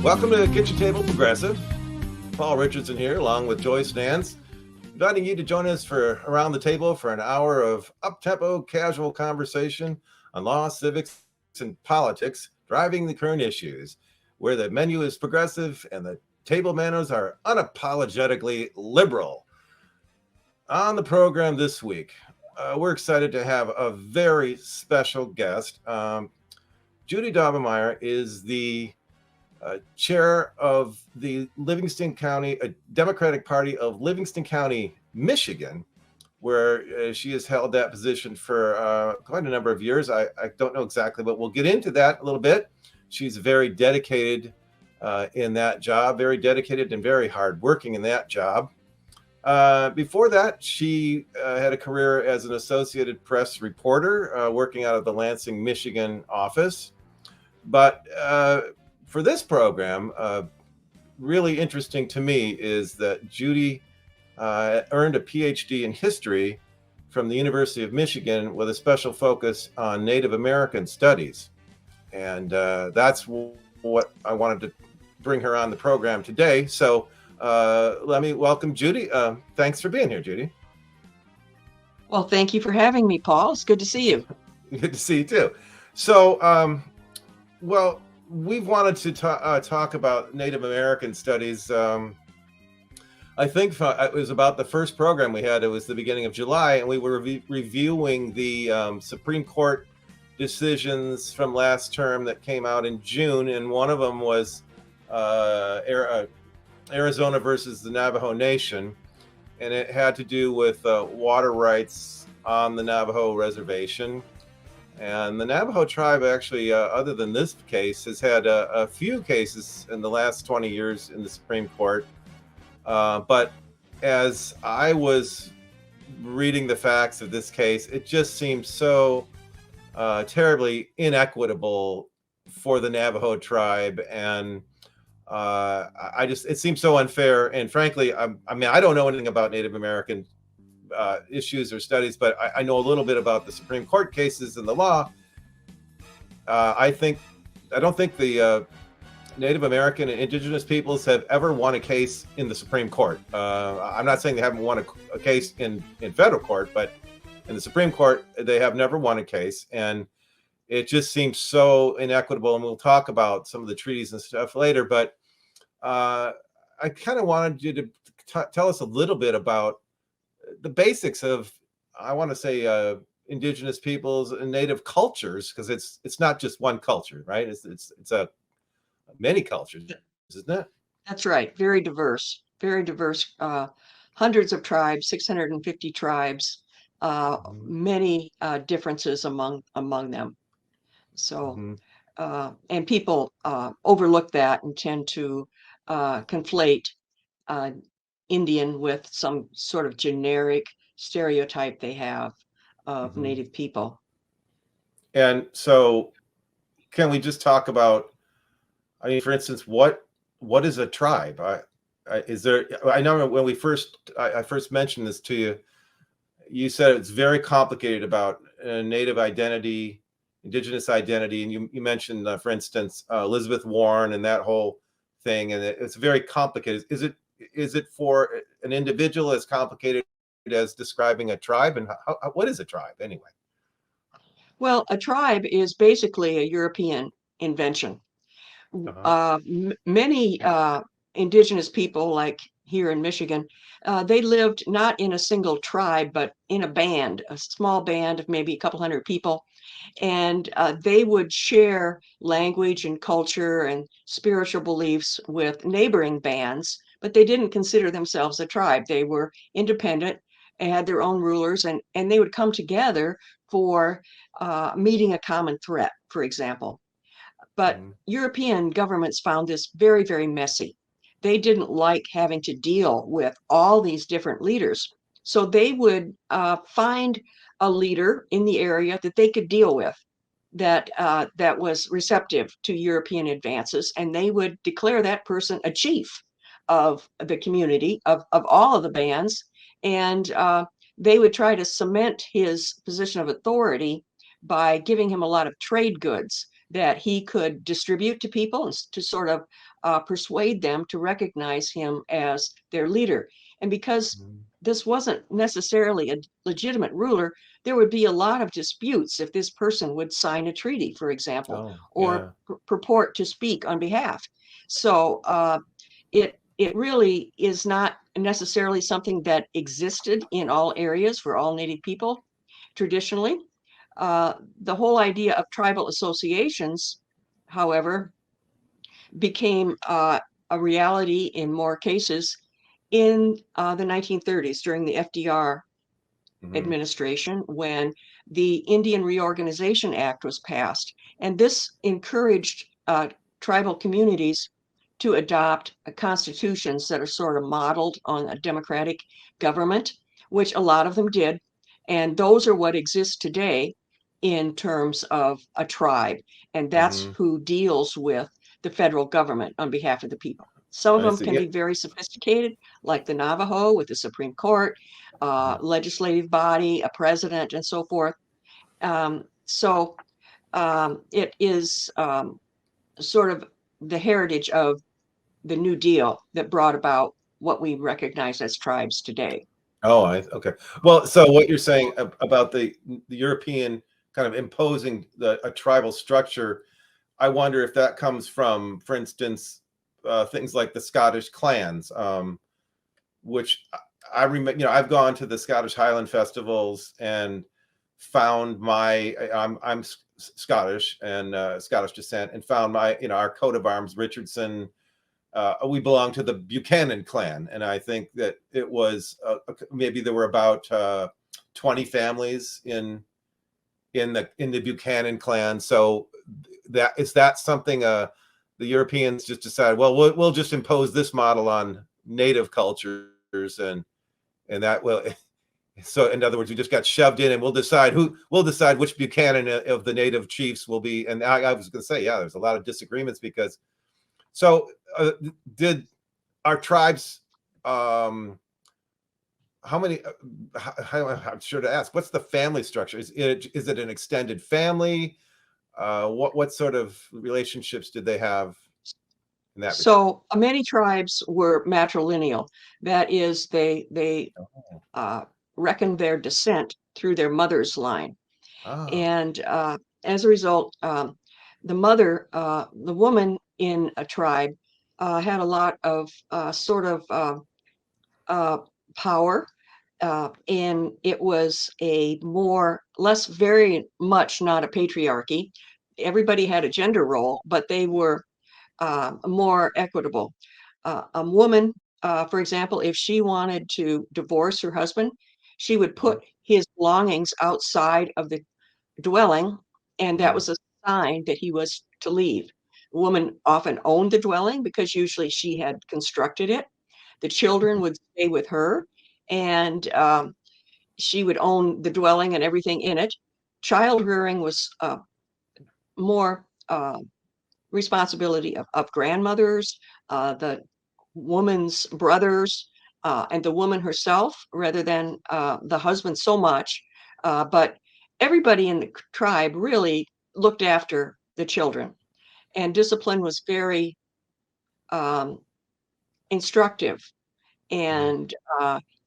Welcome to Kitchen Table Progressive. Paul Richardson here, along with Joyce Nance, inviting you to join us for Around the Table for an hour of up-tempo, casual conversation on law, civics, and politics, driving the current issues, where the menu is progressive and the table manners are unapologetically liberal. On the program this week, we're excited to have a very special guest. Judy Daubenmire is the chair of the Livingston County Democratic Party of Livingston County, Michigan, where she has held that position for quite a number of years. I don't know exactly, but we'll get into that a little bit. She's very dedicated in that job, very dedicated and very hardworking in that job. Before that, she had a career as an Associated Press reporter, working out of the Lansing, Michigan office. But for this program, really interesting to me is that Judy earned a PhD in history from the University of Michigan with a special focus on Native American studies. And that's what I wanted to bring her on the program today. So let me welcome Judy. Thanks for being here, Judy. Well, thank you for having me, Paul. It's good to see you. Good to see you too. So, well, we've wanted to talk about Native American studies. I think it was about the first program we had. It was the beginning of July, and we were reviewing the Supreme Court decisions from last term that came out in June, and one of them was Arizona versus the Navajo Nation, and it had to do with water rights on the Navajo reservation. And the Navajo tribe actually, other than this case, has had a few cases in the last 20 years in the Supreme Court. But as I was reading the facts of this case, it just seemed so terribly inequitable for the Navajo tribe. And it seems so unfair. And frankly, I mean, I don't know anything about Native American issues or studies, but I know a little bit about the Supreme Court cases and the law. I don't think the Native American and indigenous peoples have ever won a case in the Supreme Court. I'm not saying they haven't won a case in federal court, but in the Supreme Court, they have never won a case. And it just seems so inequitable. And we'll talk about some of the treaties and stuff later. But I kind of wanted you to tell us a little bit about the basics of, I want to say, indigenous peoples and native cultures, because it's not just one culture, right? It's a many cultures, isn't it? That's right. Very diverse. Hundreds of tribes, 650 tribes, many differences among them. So, and people overlook that and tend to conflate Indian with some sort of generic stereotype they have of Native people. And so can we just talk about, I mean, for instance, what is a tribe? I know when I first mentioned this to you, you said it's very complicated about Native identity, indigenous identity. And you mentioned, for instance, Elizabeth Warren and that whole thing. And it's very complicated. Is it for an individual as complicated as describing a tribe? And what is a tribe anyway? Well, a tribe is basically a European invention. Many indigenous people, like here in Michigan, they lived not in a single tribe, but in a band, a small band of maybe a couple hundred people. And they would share language and culture and spiritual beliefs with neighboring bands, but they didn't consider themselves a tribe. They were independent and had their own rulers, and they would come together for meeting a common threat, for example. But European governments found this very, very messy. They didn't like having to deal with all these different leaders. So they would find a leader in the area that they could deal with, that was receptive to European advances, and they would declare that person a chief of the community, of all of the bands, and they would try to cement his position of authority by giving him a lot of trade goods. that he could distribute to people and to sort of persuade them to recognize him as their leader. And because Mhm. this wasn't necessarily a legitimate ruler, there would be a lot of disputes if this person would sign a treaty, for example, Oh, or yeah. purport to speak on behalf. So it really is not necessarily something that existed in all areas for all Native people traditionally. The whole idea of tribal associations, however, became a reality in more cases in the 1930s during the FDR Hmm. administration when the Indian Reorganization Act was passed. And this encouraged tribal communities to adopt constitutions that are sort of modeled on a democratic government, which a lot of them did. And those are what exists today in terms of a tribe. And that's Hmm. who deals with the federal government on behalf of the people. Some of I them see. can Yeah. be very sophisticated, like the Navajo with the Supreme Court, Mhm. legislative body, a president, and so forth. It is sort of the heritage of the New Deal that brought about what we recognize as tribes today. Oh, okay. Well, so what you're saying about the European kind of imposing a tribal structure, I wonder if that comes from, for instance, things like the Scottish clans, which I remember. I've gone to the Scottish Highland festivals and found I'm Scottish and Scottish descent, and found my our coat of arms, Richardson. We belong to the Buchanan clan, and I think that it was maybe there were about 20 families in the Buchanan clan. So that something the Europeans just decided, well, we'll just impose this model on native cultures, and that will. So in other words, we just got shoved in, and we'll decide which Buchanan of the native chiefs will be. And I was going to say, yeah, there's a lot of disagreements because so did our tribes, um how many I'm sure to ask, what's the family structure? Is it an extended family? What sort of relationships did they have in that regard? So many tribes were matrilineal. That is, they Oh. uh, reckoned their descent through their mother's line. Ah. And as a result, the woman in a tribe had a lot of uh, power. And it was very much not a patriarchy. Everybody had a gender role, but they were more equitable. A woman, for example, if she wanted to divorce her husband, she would Mhm. put his belongings outside of the dwelling, and that Mhm. was a sign that he was to leave. The woman often owned the dwelling because usually she had constructed it. The children would stay with her, and she would own the dwelling and everything in it. Child rearing was more responsibility of grandmothers, the woman's brothers, and the woman herself, rather than the husband so much. But everybody in the tribe really looked after the children, and discipline was very um, instructive Mhm. and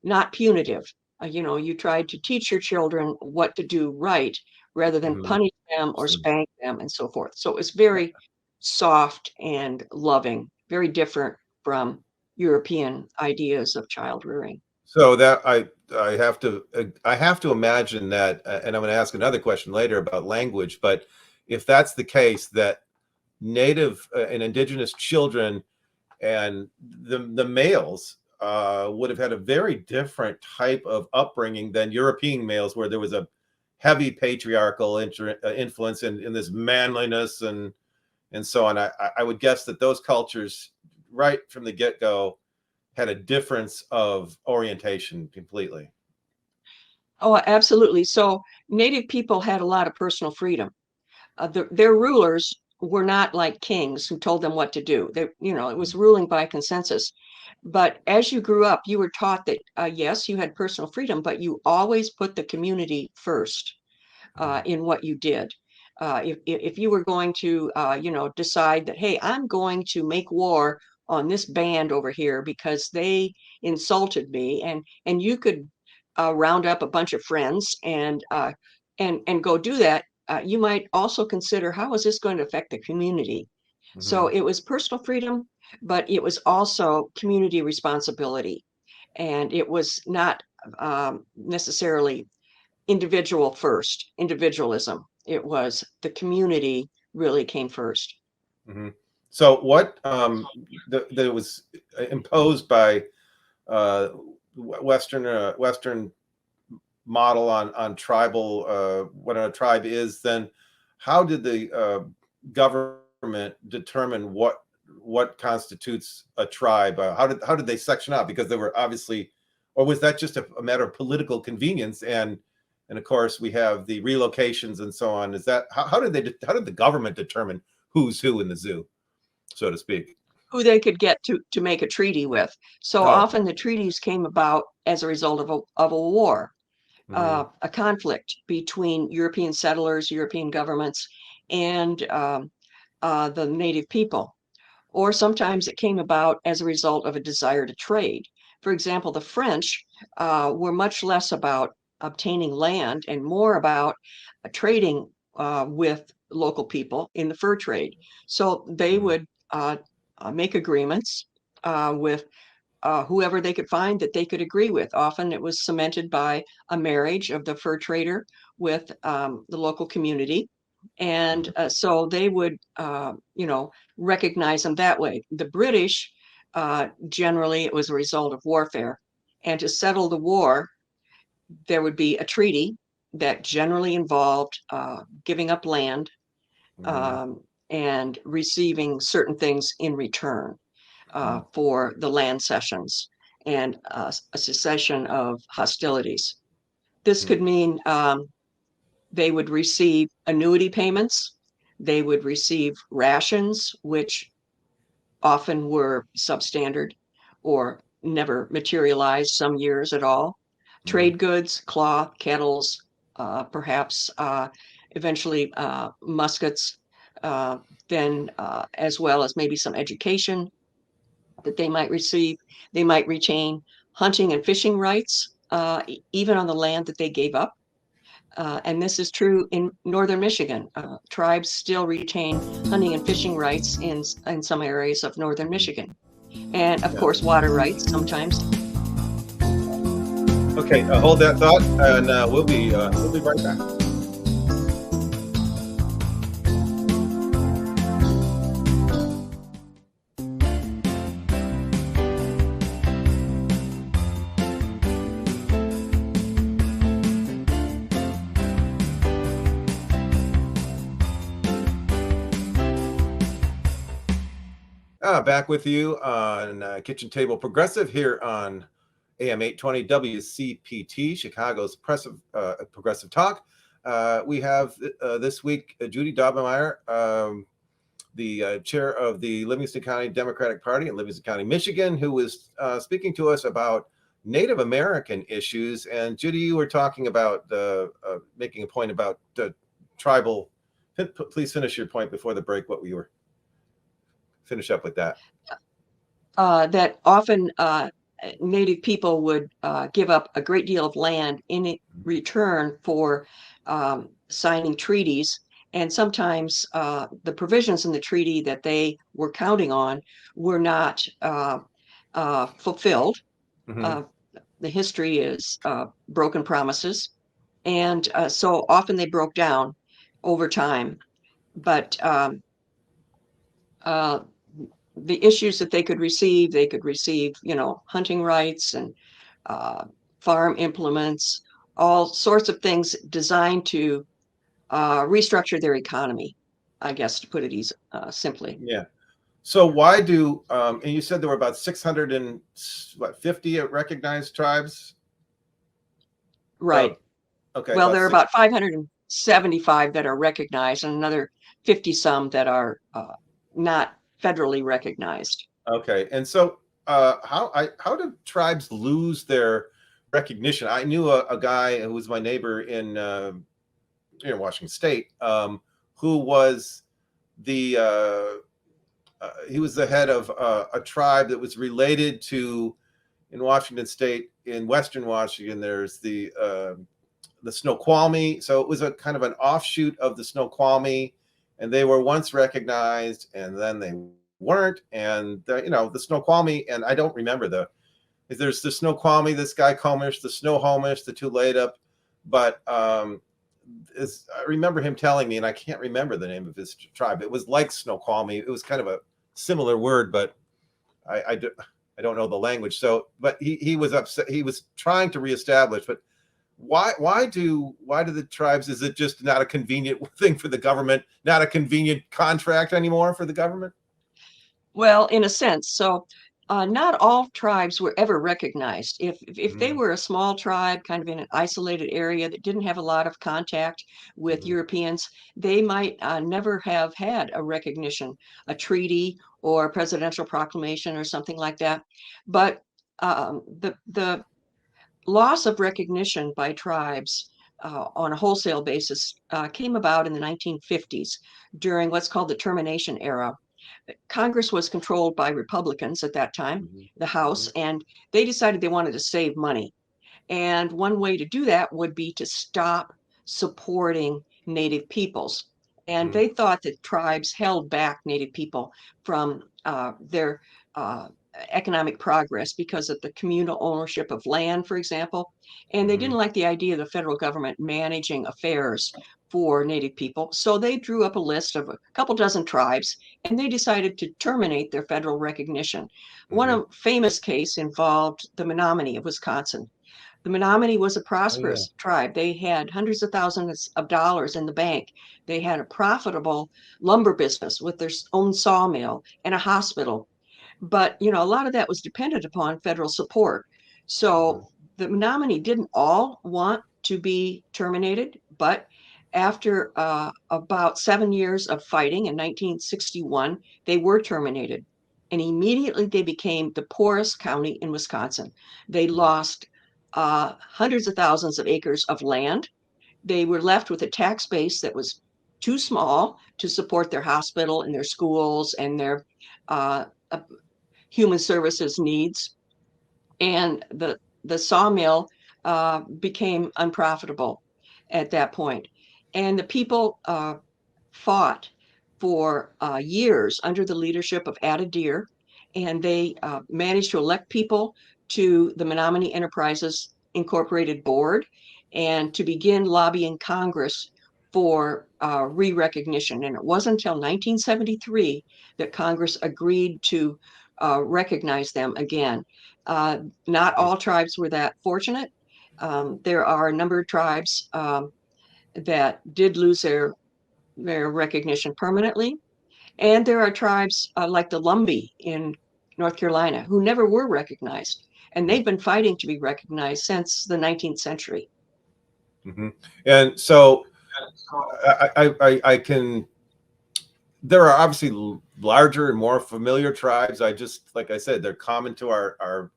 not punitive. You tried to teach your children what to do right rather than Mhm. punish them or Interesting. spank them and so forth. So it was very soft and loving, very different from European ideas of child rearing. So that I have to imagine that, and I'm going to ask another question later about language. But if that's the case, that native and indigenous children and the males would have had a very different type of upbringing than European males, where there was a heavy patriarchal influence in this manliness and so on. I would guess that those cultures, right from the get go, had a difference of orientation completely. Oh, absolutely. So Native people had a lot of personal freedom. Their rulers were not like kings who told them what to do. It was ruling by consensus. But as you grew up, you were taught that yes, you had personal freedom, but you always put the community first in what you did. If you were going to, decide that, hey, I'm going to make war on this band over here because they insulted me, and you could round up a bunch of friends and go do that. You might also consider, how is this going to affect the community? So Hmm. it was personal freedom, but it was also community responsibility, and it was not necessarily individualism. It was the community really came first. Hmm. So what that was imposed by Western model on tribal what a tribe is, then how did the government determine what constitutes a tribe? How did they section out? Because there were obviously, or was that just a matter of political convenience? And of course we have the relocations and so on. Is that how did the government determine who's who in the zoo, so to speak? Who they could get to make a treaty with. So Oh. often the treaties came about as a result of a war, Hmm. a conflict between European settlers, European governments, and the native people. Or sometimes it came about as a result of a desire to trade. For example, the French were much less about obtaining land and more about trading with local people in the fur trade. So they Hmm. would make agreements with whoever they could find that they could agree with. Often it was cemented by a marriage of the fur trader with the local community. And so they would, recognize them that way. The British, generally, it was a result of warfare. And to settle the war, there would be a treaty that generally involved giving up land Hmm. um, and receiving certain things in return Hmm. for the land cessions and a cessation of hostilities. This Hmm. could mean they would receive annuity payments, they would receive rations, which often were substandard or never materialized, some years at all, Hmm. trade goods, cloth, kettles, perhaps eventually muskets, uh, then as well as maybe some education that they might receive. They might retain hunting and fishing rights, even on the land that they gave up. And this is true in northern Michigan. Tribes still retain hunting and fishing rights in some areas of northern Hmm. Michigan. And of Yeah. course, water rights sometimes. Okay, hold that thought, and we'll be right back. Back with you on Kitchen Table Progressive here on AM 820 WCPT, Chicago's Progressive Talk. We have this week Judy Daubenmire, the chair of the Livingston County Democratic Party in Livingston County, Michigan, who was speaking to us about Native American issues. And Judy, you were talking about making a point about tribal. Please finish your point before the break. What we were finish up with that. That often Native people would give up a great deal of land in return for signing treaties. And sometimes the provisions in the treaty that they were counting on were not fulfilled. Hmm. Uh, the history is broken promises. And so often they broke down over time. But uh, the issues that they could receive, hunting rights and uh, farm implements, all sorts of things designed to restructure their economy, I guess, to put it simply. Yeah. So why do and you said there were about 650 recognized tribes? Uh, Right. okay, Well, about there are six. about 575 that are recognized and another 50 some that are not federally recognized. Okay, and so how do tribes lose their recognition? I knew a guy who was my neighbor in Washington State, who was the he was the head of a tribe that was related to, in Washington State, in Western Washington, there's the Snoqualmie. So it was a kind of an offshoot of the Snoqualmie, and they were once recognized, and then they weren't. And the Snoqualmie, and I don't remember there's the Snoqualmie, the Skykomish, the Snohomish, the Tulalip, but I remember him telling me, and I can't remember the name of his tribe. It was like Snoqualmie. It was kind of a similar word, but I don't know the language. So, but he was upset. He was trying to reestablish, but why do the tribes? Is it just not a convenient thing for the government? Not a convenient contract anymore for the government? Well, in a sense. So not all tribes were ever recognized. If they Mm-hmm. were a small tribe, kind of in an isolated area that didn't have a lot of contact with Mm-hmm. Europeans, they might never have had a recognition, a treaty, or a presidential proclamation, or something like that. But the loss of recognition by tribes on a wholesale basis came about in the 1950s during what's called the termination era. Congress was controlled by Republicans at that time, the Mm-hmm. House, and they decided they wanted to save money. And one way to do that would be to stop supporting Native peoples. And Mm-hmm. they thought that tribes held back Native people from their economic progress because of the communal ownership of land, for example. And they Mm-hmm. didn't like the idea of the federal government managing affairs for Native people. So they drew up a list of a couple dozen tribes, and they decided to terminate their federal recognition. Mm-hmm. One famous case involved the Menominee of Wisconsin. The Menominee was a Oh yeah. prosperous tribe. They had hundreds of thousands of dollars in the bank. They had a profitable lumber business with their own sawmill and a hospital. But, a lot of that was dependent upon federal support. Mm-hmm. So the Menominee didn't all want to be terminated, but after about 7 years of fighting in 1961, they were terminated. And immediately they became the poorest county in Wisconsin. They lost hundreds of thousands of acres of land. They were left with a tax base that was too small to support their hospital and their schools and their uh, human services needs. And the sawmill became unprofitable at that point. And the people fought for years under the leadership of Ada Deer, and they managed to elect people to the Menominee Enterprises Incorporated board and to begin lobbying Congress for re-recognition. And it wasn't until 1973 that Congress agreed to recognize them again. Not all tribes were that fortunate. There are a number of tribes that did lose their recognition permanently. And there are tribes like the Lumbee in North Carolina who never were recognized. And they've been fighting to be recognized since the 19th century. Mm-hmm. And so I can. There are obviously larger and more familiar tribes. Like I said, they're common to our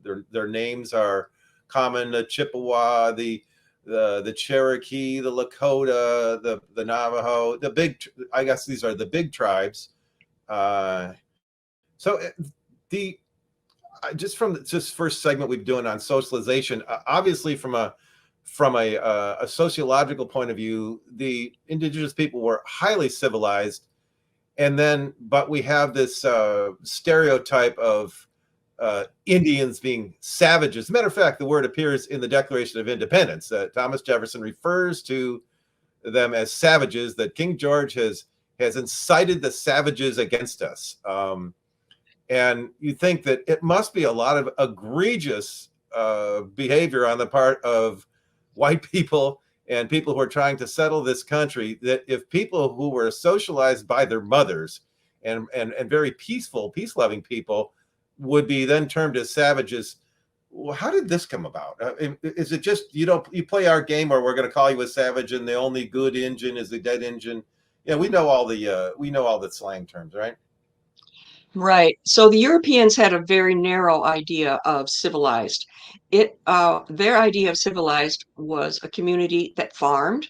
their names are common. The Chippewa, the Cherokee, the Lakota, the Navajo, I guess these are the big tribes. So the just from this first segment we've doing on socialization, obviously from a sociological point of view, the indigenous people were highly civilized, but we have this stereotype of Indians being savages. As a matter of fact, the word appears in the Declaration of Independence. Thomas Jefferson refers to them as savages, that King George has incited the savages against us. And you think that it must be a lot of egregious behavior on the part of white people and people who are trying to settle this country, that if people who were socialized by their mothers and very peaceful, peace-loving people would be then termed as savages. Well, how did this come about? Is it just you play our game where we're going to call you a savage and the only good Injun is the dead Injun? Yeah, we know all the slang terms, right? Right. So the Europeans had a very narrow idea of civilized. Their idea of civilized was a community that farmed,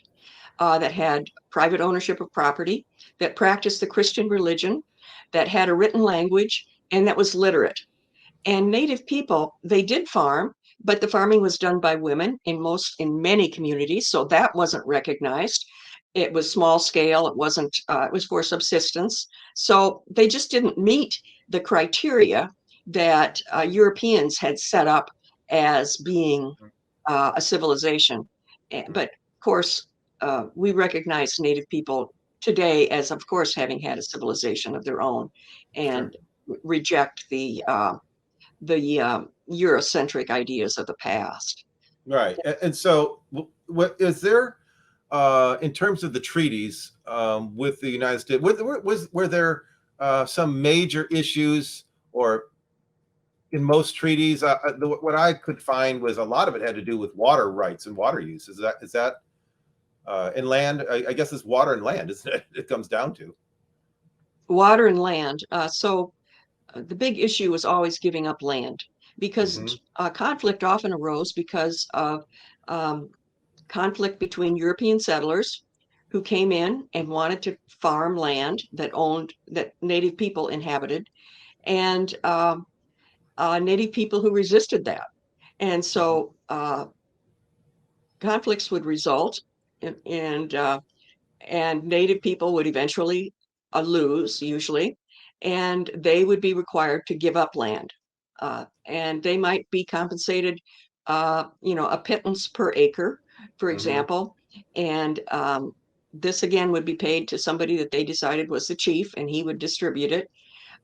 that had private ownership of property, that practiced the Christian religion, that had a written language, and that was literate. And Native people, they did farm, but the farming was done by women in many communities, so that wasn't recognized. It was small scale. It wasn't. It was for subsistence. So they just didn't meet the criteria that Europeans had set up as being a civilization. But of course, we recognize Native people today as, of course, having had a civilization of their own, Sure. and reject the Eurocentric ideas of the past. Right. And so, what is there, in terms of the treaties with the United States, were there some major issues, or in most treaties, what I could find was a lot of it had to do with water rights and water use. Is that in land? I guess it's water and land, isn't it? It comes down to. Water and land. So the big issue was always giving up land, because Hmm. conflict often arose because of um, conflict between European settlers who came in and wanted to farm land that native people inhabited, and native people who resisted that. And Hmm. so conflicts would result, and and native people would eventually lose, usually, and they would be required to give up land. And they might be compensated, a pittance per acre, for Hmm. example. And this again would be paid to somebody that they decided was the chief, and he would distribute it.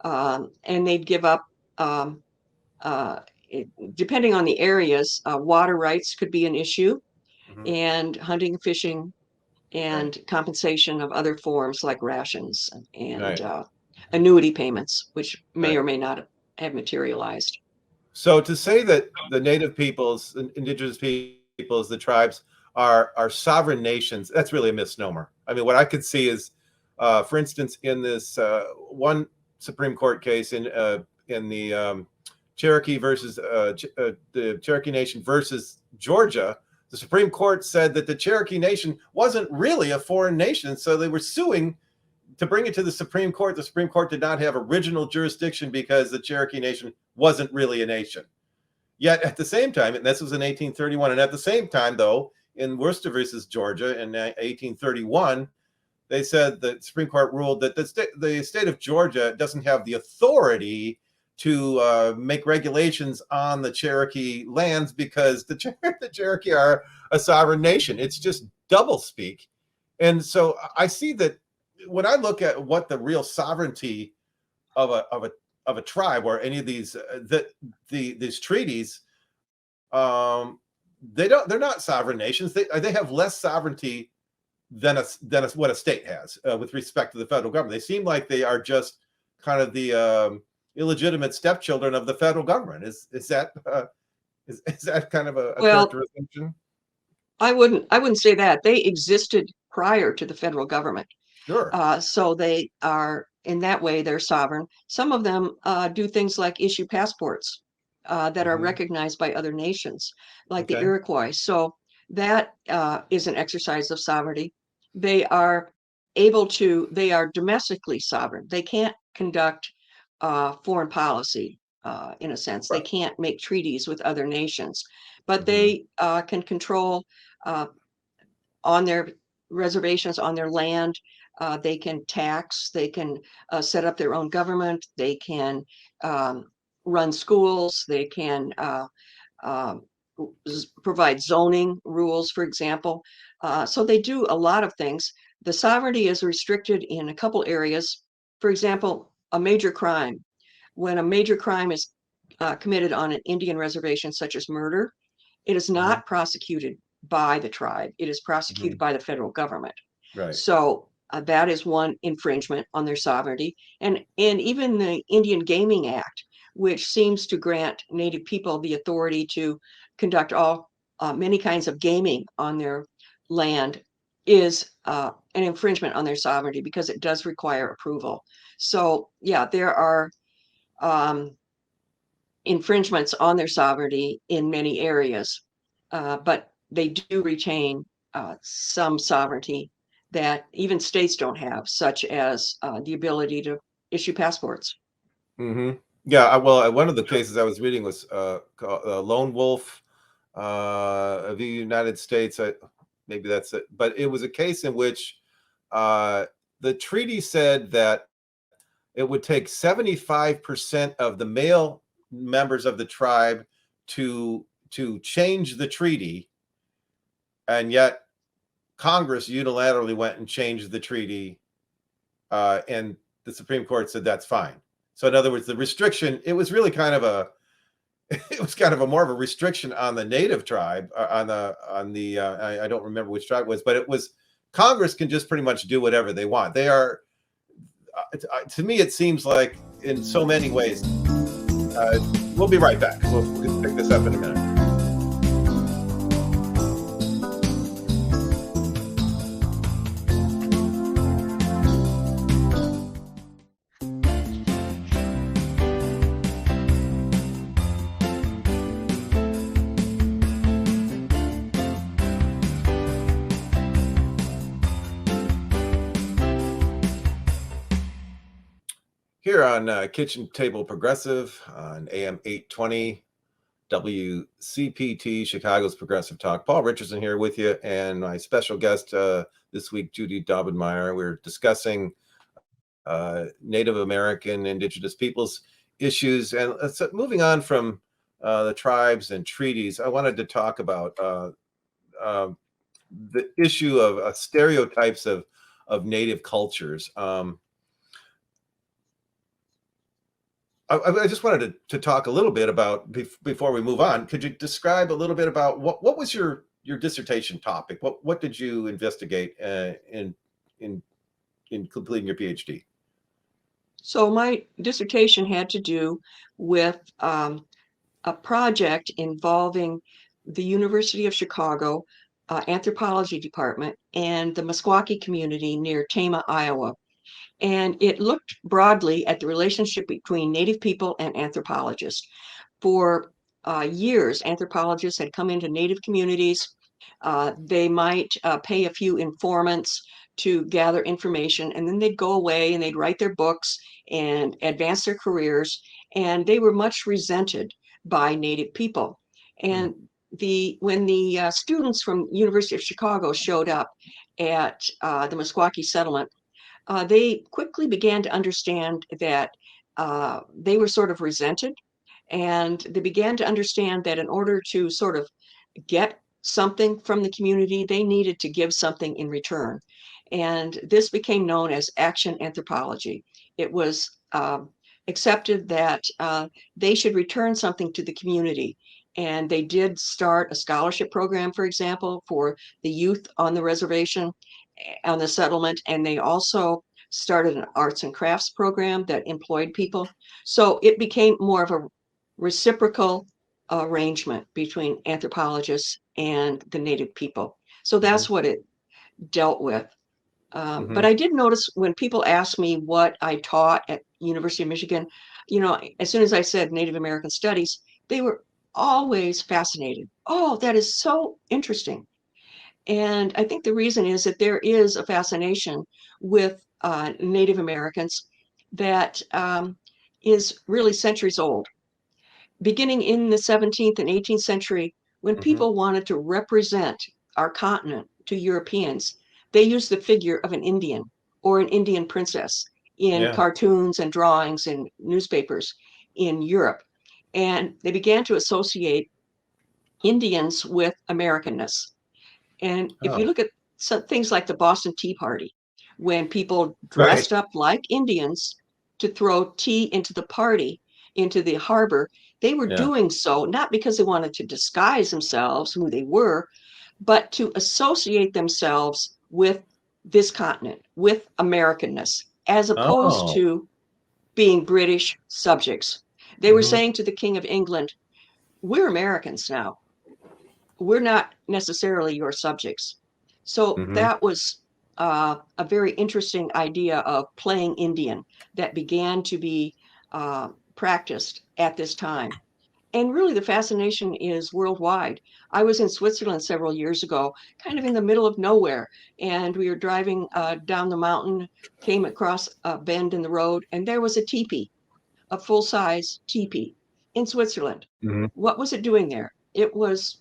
And they'd give up, um, uh, depending on the areas, water rights could be an issue, Hmm. and hunting, fishing, Right. and compensation of other forms like rations and Right. annuity payments, which may Right. or may not have materialized. So to say that the native peoples, indigenous peoples, the tribes are sovereign nations, that's really a misnomer. I mean, what I could see is, for instance, in this one Supreme Court case in the Cherokee versus the Cherokee Nation versus Georgia, the Supreme Court said that the Cherokee Nation wasn't really a foreign nation, so they were suing to bring it to the Supreme Court. The Supreme Court did not have original jurisdiction because the Cherokee Nation wasn't really a nation. Yet at the same time, and this was in 1831, and at the same time, though, in Worcester versus Georgia in 1831, they said the Supreme Court ruled that the state of Georgia doesn't have the authority to make regulations on the Cherokee lands because the Cherokee are a sovereign nation. It's just doublespeak. And so I see that when I look at what the real sovereignty of a tribe or any of these these treaties, um, they're not sovereign nations. They have less sovereignty than what a state has with respect to the federal government. They seem like they are just kind of the illegitimate stepchildren of the federal government. Is that kind of a Well, characterization? I wouldn't say that. They existed prior to the federal government. Sure. So they are, in that way, they're sovereign. Some of them do things like issue passports that are Hmm. recognized by other nations, like the Okay. Iroquois. So that is an exercise of sovereignty. They are they are domestically sovereign. They can't conduct foreign policy in a sense. They Right. can't make treaties with other nations, but Hmm. they can control uh, on their reservations, on their land. They can tax, they can set up their own government, they can um, run schools, they can um, provide zoning rules, for example. So they do a lot of things. The sovereignty is restricted in a couple areas. For example, a major crime. When a major crime is committed on an Indian reservation, such as murder, it is Hmm. not prosecuted by the tribe. It is Hmm. prosecuted by the federal government. Right. So that is one infringement on their sovereignty. And even the Indian Gaming Act, which seems to grant Native people the authority to conduct all many kinds of gaming on their land, is an infringement on their sovereignty because it does require approval. So yeah, there are um, infringements on their sovereignty in many areas, but they do retain some sovereignty that even states don't have, such as the ability to issue passports. Mm-hmm. Yeah. Well, one of the cases I was reading was Lone Wolf of the United States. Maybe that's it, but it was a case in which the treaty said that it would take 75% of the male members of the tribe to change the treaty, and yet Congress unilaterally went and changed the treaty, and the Supreme Court said that's fine. So in other words, the restriction, it was really kind of a it was kind of a more of a restriction on the native tribe, I don't remember which tribe it was, but it was Congress can just pretty much do whatever they want. They are to me, it seems like in so many ways. We'll be right back. We'll pick this up in a minute. Here on Kitchen Table Progressive on AM 820 WCPT, Chicago's Progressive Talk. Paul Richardson here with you, and my special guest this week, Judy Daubenmire. We're discussing Native American, Indigenous peoples issues. And moving on from the tribes and treaties, I wanted to talk about the issue of stereotypes of Native cultures. I just wanted to talk a little bit about, before we move on, could you describe a little bit about what was your dissertation topic? What did you investigate in completing your PhD? So my dissertation had to do with a project involving the University of Chicago anthropology department and the Meskwaki community near Tama, Iowa. And it looked broadly at the relationship between Native people and anthropologists. For years, anthropologists had come into Native communities. They might pay a few informants to gather information, and then they'd go away and they'd write their books and advance their careers. And they were much resented by Native people. And when the students from University of Chicago showed up at the Meskwaki settlement, they quickly began to understand that they were sort of resented, and they began to understand that in order to sort of get something from the community, they needed to give something in return. And this became known as action anthropology. It was accepted that they should return something to the community. And they did start a scholarship program, for example, for the youth on the reservation, on the settlement, and they also started an arts and crafts program that employed people. So it became more of a reciprocal arrangement between anthropologists and the Native people. So that's what it dealt with. But I did notice when people asked me what I taught at University of Michigan, as soon as I said Native American Studies, they were always fascinated. Oh, that is so interesting. And I think the reason is that there is a fascination with Native Americans that is really centuries old. Beginning in the 17th and 18th century, when people wanted to represent our continent to Europeans, they used the figure of an Indian or an Indian princess in cartoons and drawings and newspapers in Europe. And they began to associate Indians with Americanness. And if you look at some things like the Boston Tea Party, when people dressed up like Indians to throw tea into the party, into the harbor, they were doing so not because they wanted to disguise themselves, who they were, but to associate themselves with this continent, with Americanness, as opposed to being British subjects. They were saying to the King of England, we're Americans now. We're not necessarily your subjects. So that was a very interesting idea of playing Indian that began to be practiced at this time. and really the fascination is worldwide. I was in Switzerland several years ago, kind of in the middle of nowhere, and we were driving down the mountain, came across a bend in the road, and there was a teepee, a full-size teepee in Switzerland. Hmm. What was it doing there? It was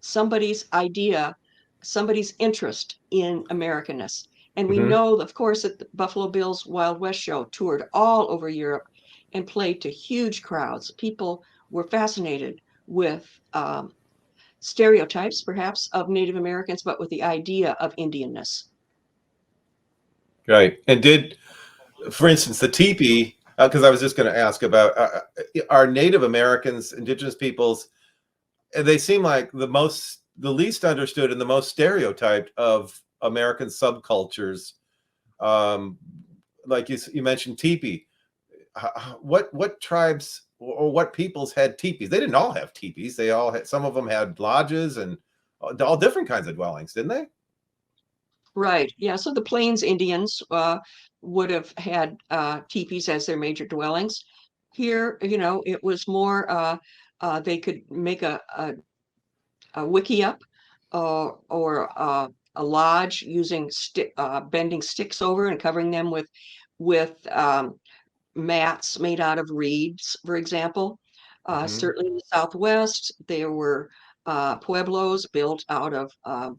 somebody's idea, somebody's interest in Americanness. And we Hmm. know, of course, that the Buffalo Bills Wild West show toured all over Europe and played to huge crowds. People were fascinated with stereotypes, perhaps, of Native Americans, but with the idea of Indianness. Right. And did, for instance, the teepee, because I was just going to ask about are Native Americans, indigenous peoples, they seem like the least understood and the most stereotyped of American subcultures. Um, like you mentioned teepee. What tribes or what peoples had teepees? They didn't all have teepees. They all had, some of them had lodges and all different kinds of dwellings, didn't they? Right. Yeah. So the Plains Indians would have had teepees as their major dwellings. Here, it was more they could make a wickiup or a lodge using bending sticks over and covering them with mats made out of reeds, for example. Hmm. Certainly in the Southwest, there were pueblos built out of uh,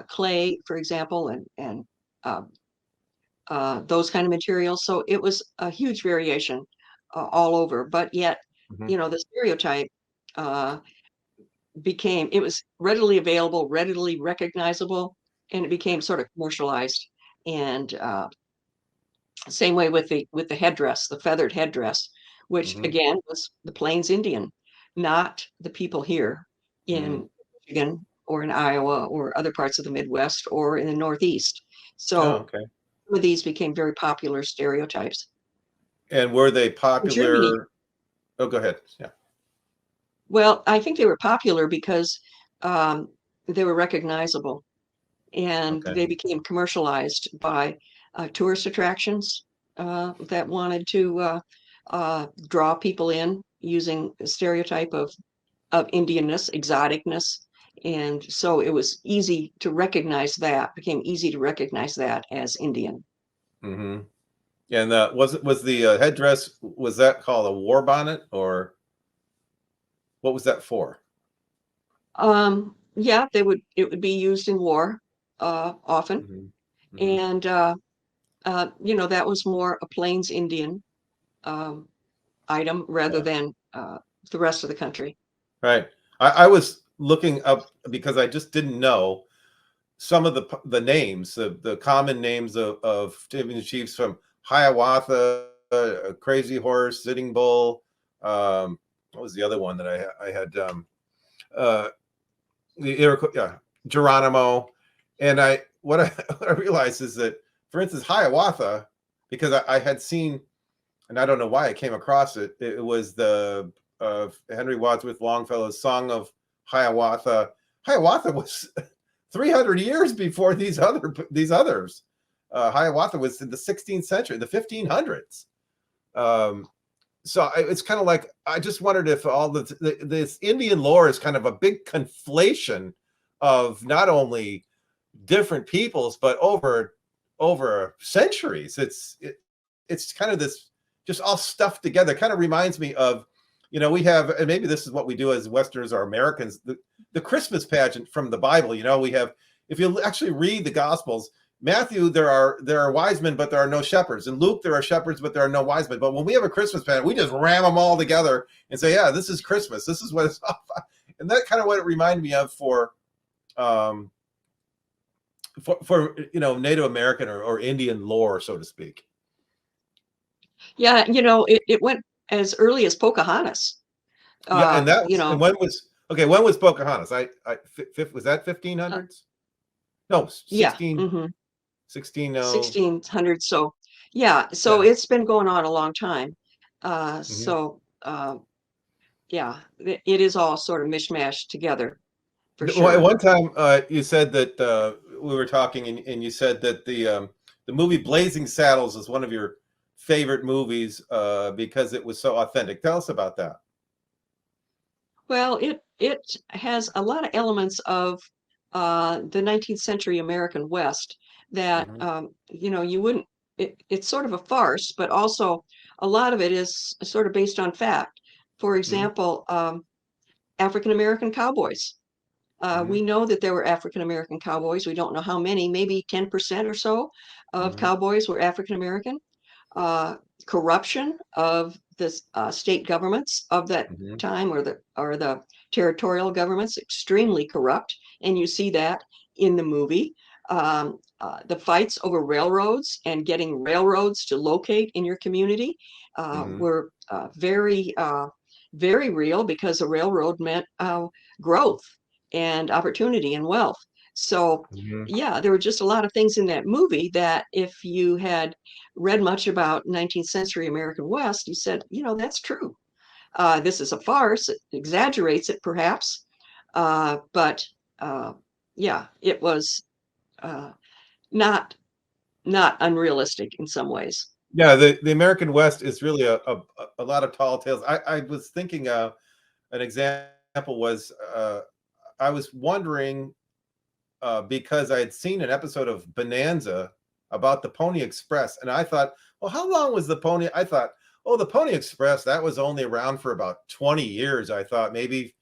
clay, for example, and uh, those kind of materials. So it was a huge variation all over. But yet, Hmm. the stereotype uh, it was readily available, readily recognizable, and it became sort of commercialized. And same way with the headdress, the feathered headdress, which Hmm. again was the Plains Indian, not the people here Hmm. in Michigan or in Iowa or other parts of the Midwest or in the Northeast. Oh, So okay. some of these became very popular stereotypes. And were they In Germany, popular? Oh, go ahead. Yeah. well, I think they were popular because um, they were recognizable and Okay. they became commercialized by tourist attractions that wanted to draw people in using the stereotype of Indianness, exoticness. And so it was easy to recognize that, became easy to recognize that as Indian. Hmm. And was the headdress, was that called a war bonnet or what was that for? Yeah, it would be used in war often. Hmm. Hmm. And that was more a Plains Indian um, item rather Yeah. than the rest of the country. Right. I was looking up because I just didn't know some of the names, the common names of Indian chiefs from Hiawatha, Crazy Horse, Sitting Bull. What was the other one that I had? Uh, the Iroquois, yeah, Geronimo. And what I realized is that, for instance, Hiawatha, because I had seen, and I don't know why I came across it. It was the Henry Wadsworth Longfellow's Song of Hiawatha. Hiawatha was 300 years before these others. Hiawatha was in the 16th century, the 1500s. Um, it's kind of like I just wondered if all this Indian lore is kind of a big conflation of not only different peoples but over centuries. It's kind of this just all stuffed together. It kind of reminds me of, we have, and maybe this is what we do as Westerners or Americans, the Christmas pageant from the Bible. We have, if you actually read the Gospels, Matthew, there are wise men, but there are no shepherds. In Luke, there are shepherds, but there are no wise men. But when we have a Christmas pageant, we just ram them all together and say, yeah, this is Christmas. This is what it's all about. And that kind of what it reminded me of um, for Native American or Indian lore, so to speak. Yeah, it went as early as Pocahontas. Yeah, and that You was, and know, when was Pocahontas? Was that uh, 1500s? No, yeah, 16, 1600. So yeah, so yeah. it's been going on a long time. Hmm. So yeah, it is all sort of mishmashed together for sure. One time, you said that we were talking, and you said that the movie Blazing Saddles is one of your favorite movies because it was so authentic. Tell us about that. Well, it has a lot of elements of the 19th century American West that Hmm. you wouldn't. It's sort of a farce, but also a lot of it is sort of based on fact. For Hmm. example, African American cowboys. Hmm. We know that there were African American cowboys. We don't know how many, maybe 10% or so of Hmm. cowboys were African American. uh, Corruption of the state governments of that Hmm. time, or the territorial governments, extremely corrupt, and you see that in the movie. The fights over railroads and getting railroads to locate in your community Hmm. were very real, because a railroad meant growth and opportunity and wealth. So, Hmm. yeah, there were just a lot of things in that movie that if you had read much about 19th century American West, you said, that's true. This is a farce. It exaggerates it, perhaps. But yeah, it was uh, not not unrealistic in some ways. Yeah, the American West is really a lot of tall tales. I was thinking an example was I was wondering because I had seen an episode of Bonanza about the Pony Express, and I thought, well, how long was the Pony? I thought, oh, the Pony Express that was only around for about 20 years. I thought maybe,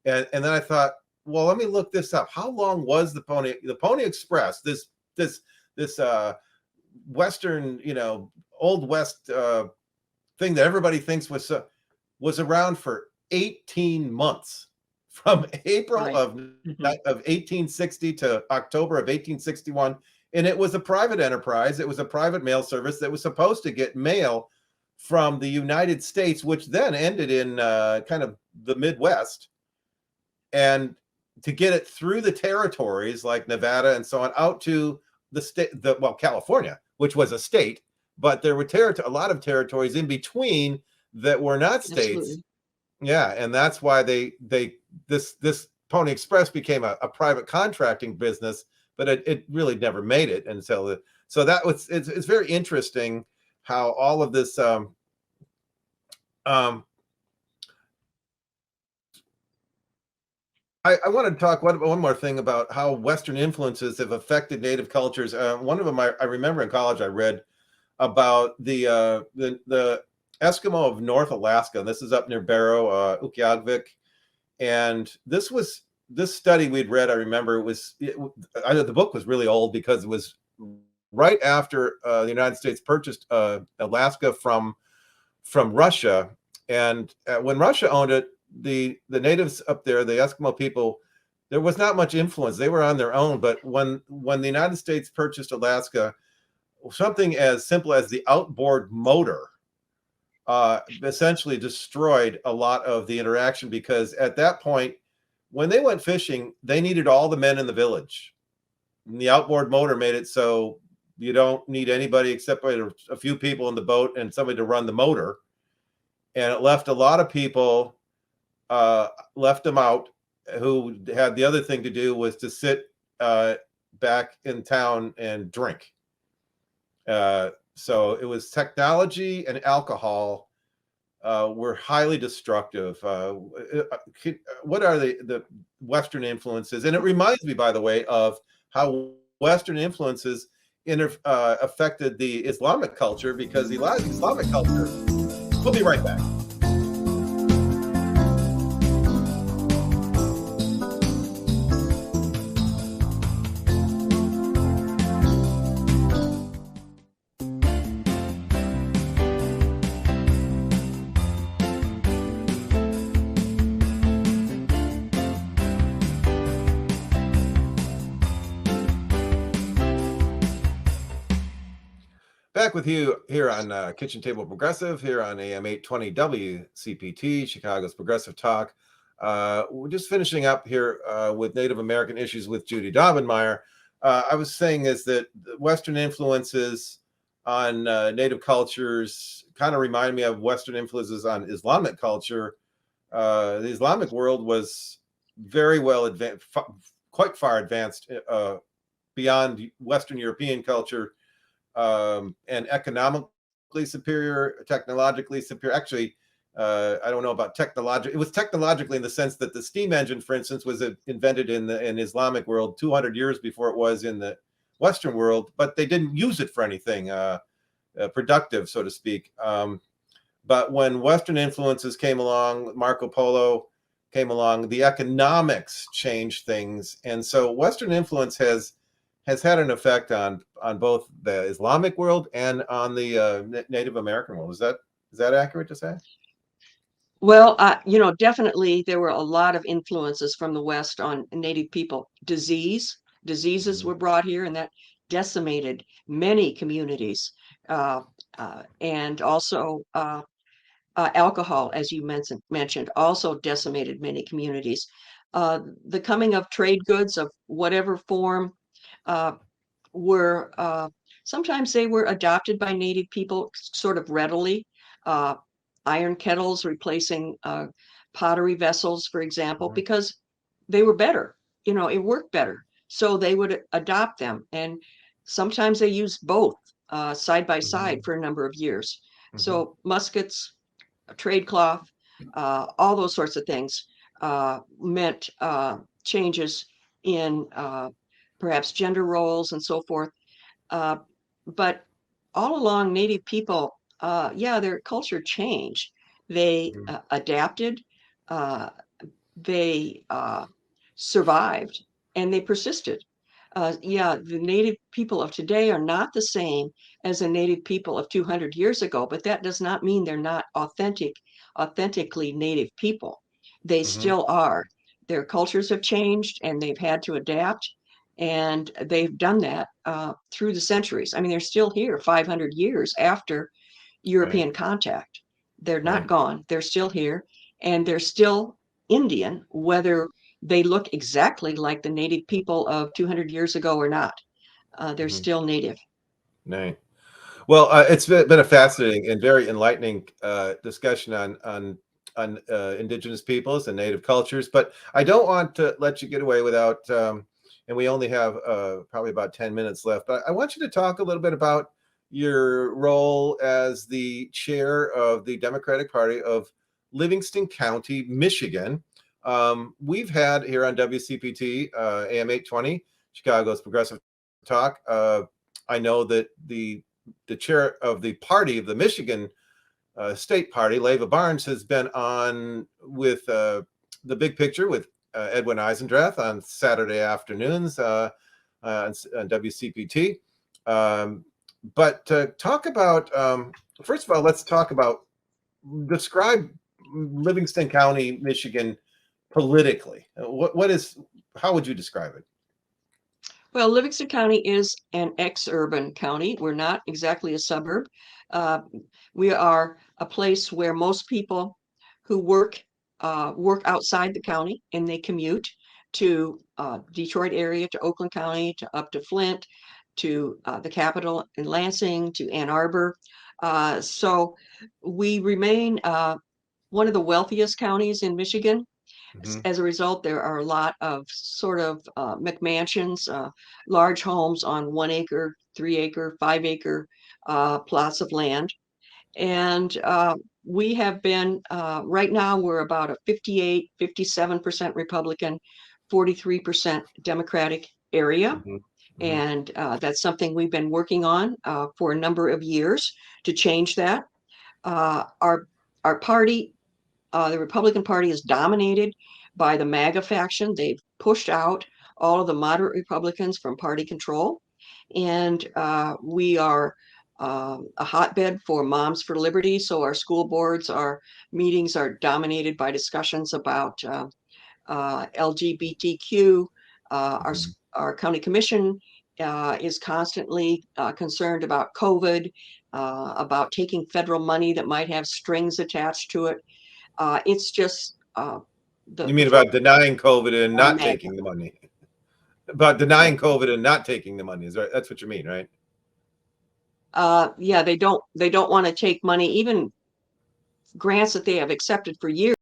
and then I thought, well, let me look this up. How long was the Pony Express? This Western, old West thing that everybody thinks was around for 18 months, from April Right. Hmm. of 1860 to October of 1861. And it was a private enterprise. It was a private mail service that was supposed to get mail from the United States, which then ended in kind of the Midwest, and to get it through the territories like Nevada and so on out to the state, California, which was a state, but there were a lot of territories in between that were not states. Absolutely. Yeah, and that's why this Pony Express became a private contracting business, but it really never made it. And so that was it's very interesting how all of this um I want to talk one more thing about how Western influences have affected Native cultures. One of them I remember in college I read about the Eskimo of North Alaska. And this is up near Barrow, Utqiagvik, and this study we'd read. I remember the book was really old because it was right after the United States purchased Alaska from Russia, and when Russia owned it, the natives up there, the Eskimo people, there was not much influence. They were on their own. But when the United States purchased Alaska, something as simple as the outboard motor essentially destroyed a lot of the interaction, because at that point, when they went fishing, they needed all the men in the village. And the outboard motor made it so you don't need anybody except a few people in the boat and somebody to run the motor. And it left a lot of people, left them out, who had the other thing to do was to sit back in town and drink. So it was technology and alcohol were highly destructive. What are the Western influences? And it reminds me, by the way, of how Western influences affected the Islamic culture, because the Islamic culture. We'll be right back. Back with you here on Kitchen Table Progressive, here on AM 820 WCPT, Chicago's Progressive Talk. We're just finishing up here with Native American issues with Judy Daubenmire. I was saying is that Western influences on Native cultures kind of remind me of Western influences on Islamic culture. The Islamic world was very well advanced, quite far advanced beyond Western European culture, and economically superior, technologically superior. Actually, I don't know about technological. It was technologically in the sense that the steam engine, for instance, was invented in Islamic world 200 years before it was in the Western world, but they didn't use it for anything productive, so to speak. But when Western influences came along, Marco Polo came along, the economics changed things, and so Western influence has had an effect on both the Islamic world and on the Native American world. Is that accurate to say? Well, definitely there were a lot of influences from the West on Native people. Diseases Mhm. were brought here, and that decimated many communities. And also alcohol, as you mentioned, also decimated many communities. The coming of trade goods of whatever form uh, were sometimes they were adopted by Native people sort of readily. Uh, Iron kettles replacing pottery vessels, for example, Mhm. because they were better. It worked better. So they would adopt them. And sometimes they used both side by side Mhm. for a number of years. Mhm. So muskets, trade cloth, all those sorts of things meant changes in perhaps gender roles and so forth. Uh, but all along, Native people, yeah, their culture changed. They Mhm. adapted, uh, they survived, and they persisted. Yeah, the Native people of today are not the same as the Native people of 200 years ago, but that does not mean they're not authentically Native people. They Mhm. still are. Their cultures have changed and they've had to adapt, and they've done that through the centuries. I mean, they're still here 500 years after Right. European contact. They're not Right. gone, they're still here, and they're still Indian, whether they look exactly like the native people of 200 years ago or not. They're Mhm. still native. Right. Well, it's been a fascinating and very enlightening discussion on indigenous peoples and native cultures. But I don't want to let you get away without, and we only have probably about 10 minutes left. But I want you to talk a little bit about your role as the chair of the Democratic Party of Livingston County, Michigan. We've had here on WCPT AM 820, Chicago's Progressive Talk. I know that the chair of the party of the Michigan State Party, Leva Barnes, has been on with the Big Picture with Edwin Eisendrath on Saturday afternoons on WCPT. Um, but talk about first of all, let's talk about describe Livingston County, Michigan politically. What is how would you describe it? Well, Livingston County is an ex-urban county. We're not exactly a suburb. Uh, we are a place where most people who work outside the county, and they commute to Detroit area, to Oakland County, to up to Flint, to the capital in Lansing, to Ann Arbor. So we remain one of the wealthiest counties in Michigan. Hmm. As a result, there are a lot of sort of McMansions, large homes on 1 acre, 3 acre, 5 acre plots of land. And we have been, right now, we're about a 58, 57% Republican, 43% Democratic area. Hmm. Hmm. And that's something we've been working on for a number of years to change that. Our party, the Republican Party, is dominated by the MAGA faction. They've pushed out all of the moderate Republicans from party control. And we are a hotbed for Moms for Liberty. So our school boards, our meetings are dominated by discussions about LGBTQ. Hmm. Our county commission is constantly concerned about COVID, about taking federal money that might have strings attached to it. It's just You the mean focus about denying COVID and on not MAGA. taking the money? About Right. denying COVID and not taking the money is right. That's what you mean, right? Yeah, they don't want to take money, even grants that they have accepted for years.